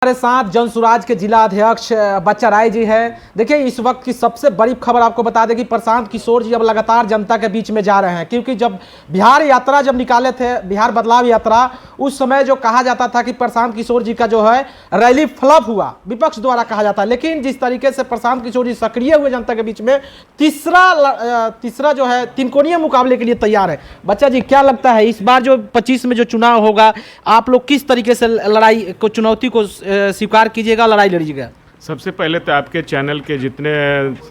हमारे साथ जनसुराज के जिला अध्यक्ष बच्चा राय जी हैं। देखिए, इस वक्त की सबसे बड़ी खबर आपको बता दें कि प्रशांत किशोर जी अब लगातार जनता के बीच में जा रहे हैं, क्योंकि जब बिहार यात्रा जब निकाले थे, बिहार बदलाव यात्रा, उस समय जो कहा जाता था कि प्रशांत किशोर जी का जो है रैली फ्लॉप हुआ, विपक्ष द्वारा कहा जाता है। लेकिन जिस तरीके से प्रशांत किशोर जी सक्रिय हुए जनता के बीच में, तीसरा जो है तिनकोणीय मुकाबले के लिए तैयार है। बच्चा जी, क्या लगता है इस बार जो 25 में जो चुनाव होगा, आप लोग किस तरीके से लड़ाई को, चुनौती को स्वीकार कीजिएगा, लड़ाई लड़िएगा? सबसे पहले तो आपके चैनल के जितने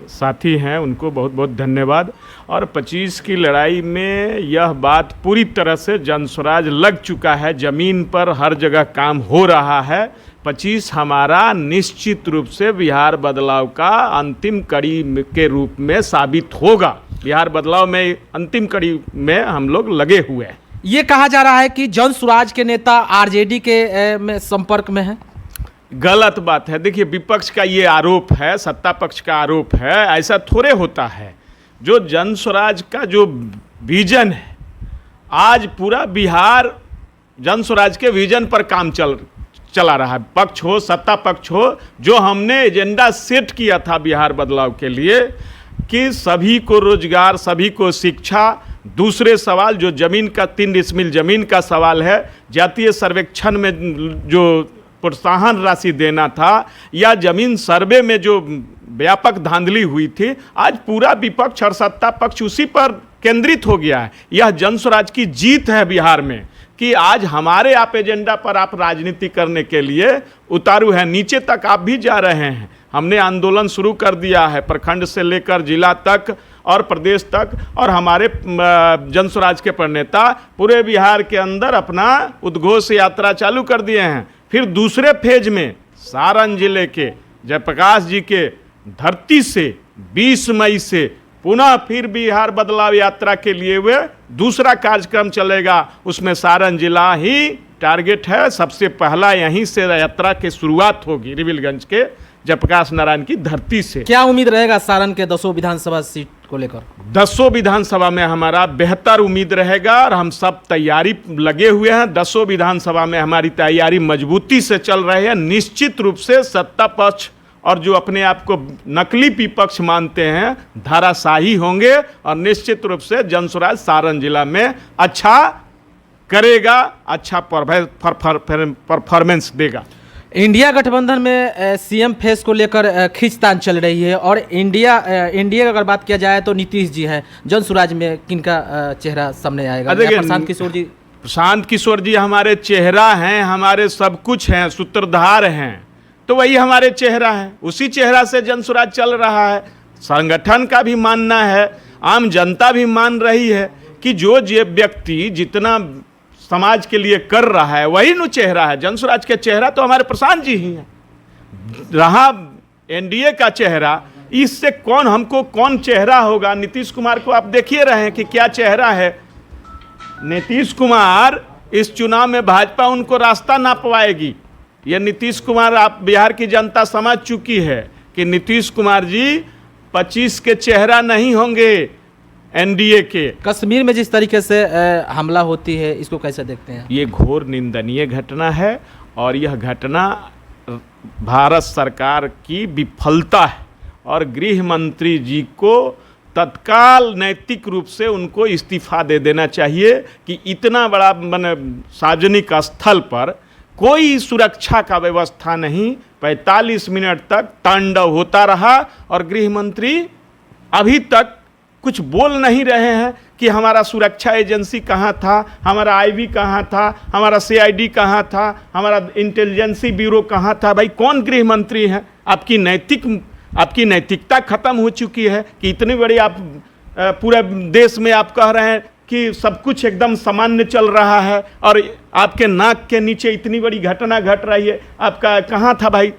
साथी हैं उनको बहुत बहुत धन्यवाद। और 25 की लड़ाई में यह बात पूरी तरह से जनसुराज लग चुका है, ज़मीन पर हर जगह काम हो रहा है। 25 हमारा निश्चित रूप से बिहार बदलाव का अंतिम कड़ी के रूप में साबित होगा। बिहार बदलाव में अंतिम कड़ी में हम लोग लगे हुए हैं। ये कहा जा रहा है कि जनसुराज के नेता आरजेडी के में संपर्क में है। गलत बात है। देखिए, विपक्ष का ये आरोप है, सत्ता पक्ष का आरोप है, ऐसा थोड़े होता है। जो जनसुराज का जो विजन है, आज पूरा बिहार जनसुराज के विजन पर काम चला रहा है। पक्ष हो, सत्ता पक्ष हो, जो हमने एजेंडा सेट किया था बिहार बदलाव के लिए कि सभी को रोजगार, सभी को शिक्षा, दूसरे सवाल जो ज़मीन का 3 डिसमिल ज़मीन का सवाल है, जातीय सर्वेक्षण में जो प्रोत्साहन राशि देना था, या ज़मीन सर्वे में जो व्यापक धांधली हुई थी, आज पूरा विपक्ष और सत्ता पक्ष उसी पर केंद्रित हो गया है। यह जनसुराज की जीत है बिहार में कि आज हमारे आप एजेंडा पर आप राजनीति करने के लिए उतारू हैं। नीचे तक आप भी जा रहे हैं। हमने आंदोलन शुरू कर दिया है, प्रखंड से लेकर जिला तक और प्रदेश तक, और हमारे जनसुराज के प्रणेता पूरे बिहार के अंदर अपना उद्घोष यात्रा चालू कर दिए हैं। फिर दूसरे फेज में सारण जिले के जयप्रकाश जी के धरती से 20 मई से पुनः फिर बिहार बदलाव यात्रा के लिए वे दूसरा कार्यक्रम चलेगा। उसमें सारण जिला ही टारगेट है। सबसे पहला यहीं से यात्रा की शुरुआत होगी, रिविलगंज के जयप्रकाश नारायण की धरती से। क्या उम्मीद रहेगा सारण के 10 विधानसभा सीट को लेकर? 10 विधानसभा में हमारा बेहतर उम्मीद रहेगा और हम सब तैयारी लगे हुए हैं। 10 विधानसभा में हमारी तैयारी मजबूती से चल रही है। निश्चित रूप से सत्ता पक्ष और जो अपने आप को नकली विपक्ष मानते हैं धाराशाही होंगे, और निश्चित रूप से जनसुराज सारण जिला में अच्छा करेगा, अच्छा परफॉर्मेंस देगा। इंडिया गठबंधन में सीएम फेस को लेकर खींचतान चल रही है, और इंडिया की अगर बात किया जाए तो नीतीश जी हैं। जनसुराज में किनका चेहरा सामने आएगा? प्रशांत किशोर जी? प्रशांत किशोर जी हमारे चेहरा हैं, हमारे सब कुछ हैं, सूत्रधार हैं, तो वही हमारे चेहरा है। उसी चेहरा से जनसुराज चल रहा है। संगठन का भी मानना है, आम जनता भी मान रही है कि जो व्यक्ति जितना समाज के लिए कर रहा है वही नु चेहरा है। जनसुराज के चेहरा तो हमारे प्रशांत जी ही हैं। रहा एनडीए का चेहरा, इससे हमको कौन चेहरा होगा? नीतीश कुमार को आप देखिए रहे हैं कि क्या चेहरा है। नीतीश कुमार इस चुनाव में भाजपा उनको रास्ता ना पाएगी। यह नीतीश कुमार, आप बिहार की जनता समझ चुकी है कि नीतीश कुमार जी 25 के चेहरा नहीं होंगे एनडीए के। कश्मीर में जिस तरीके से हमला होती है, इसको कैसे देखते हैं? ये घोर निंदनीय घटना है, और यह घटना भारत सरकार की विफलता है, और गृह मंत्री जी को तत्काल नैतिक रूप से उनको इस्तीफा दे देना चाहिए कि इतना बड़ा सार्वजनिक स्थल पर कोई सुरक्षा का व्यवस्था नहीं। 45 मिनट तक तांडव होता रहा, और गृह मंत्री अभी तक कुछ बोल नहीं रहे हैं कि हमारा सुरक्षा एजेंसी कहाँ था, हमारा आईबी कहाँ था, हमारा सीआईडी कहाँ था, हमारा इंटेलिजेंसी ब्यूरो कहाँ था। भाई, कौन गृह मंत्री हैं? आपकी नैतिकता खत्म हो चुकी है कि इतनी बड़ी आप पूरे देश में आप कह रहे हैं कि सब कुछ एकदम सामान्य चल रहा है, और आपके नाक के नीचे इतनी बड़ी घटना घट रही है। आपका कहाँ था भाई?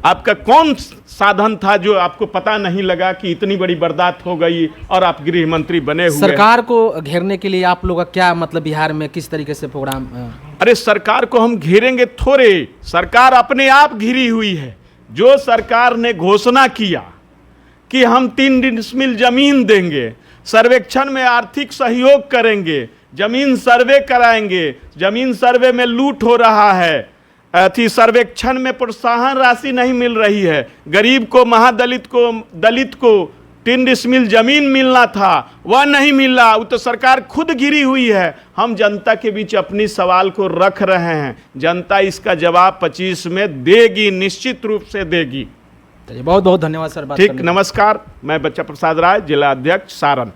आपका कौन साधन था जो आपको पता नहीं लगा कि इतनी बड़ी बर्दाश्त हो गई और आप गृह मंत्री बने हुए? सरकार को घेरने के लिए आप लोग का क्या मतलब, बिहार में किस तरीके से प्रोग्राम? अरे, सरकार को हम घेरेंगे थोड़े, सरकार अपने आप घिरी हुई है। जो सरकार ने घोषणा किया कि हम 3 डिसमिल जमीन देंगे, सर्वेक्षण में आर्थिक सहयोग करेंगे, जमीन सर्वे कराएंगे, जमीन सर्वे में लूट हो रहा है, अथी सर्वेक्षण में प्रोत्साहन राशि नहीं मिल रही है, गरीब को, महादलित को, दलित को 3 डिसमिल जमीन मिलना था वह नहीं मिला, वो तो सरकार खुद गिरी हुई है। हम जनता के बीच अपनी सवाल को रख रहे हैं, जनता इसका जवाब 25 में देगी, निश्चित रूप से देगी। चलिए बहुत बहुत धन्यवाद सर। ठीक, नमस्कार। मैं बच्चा प्रसाद राय, जिला अध्यक्ष सारण।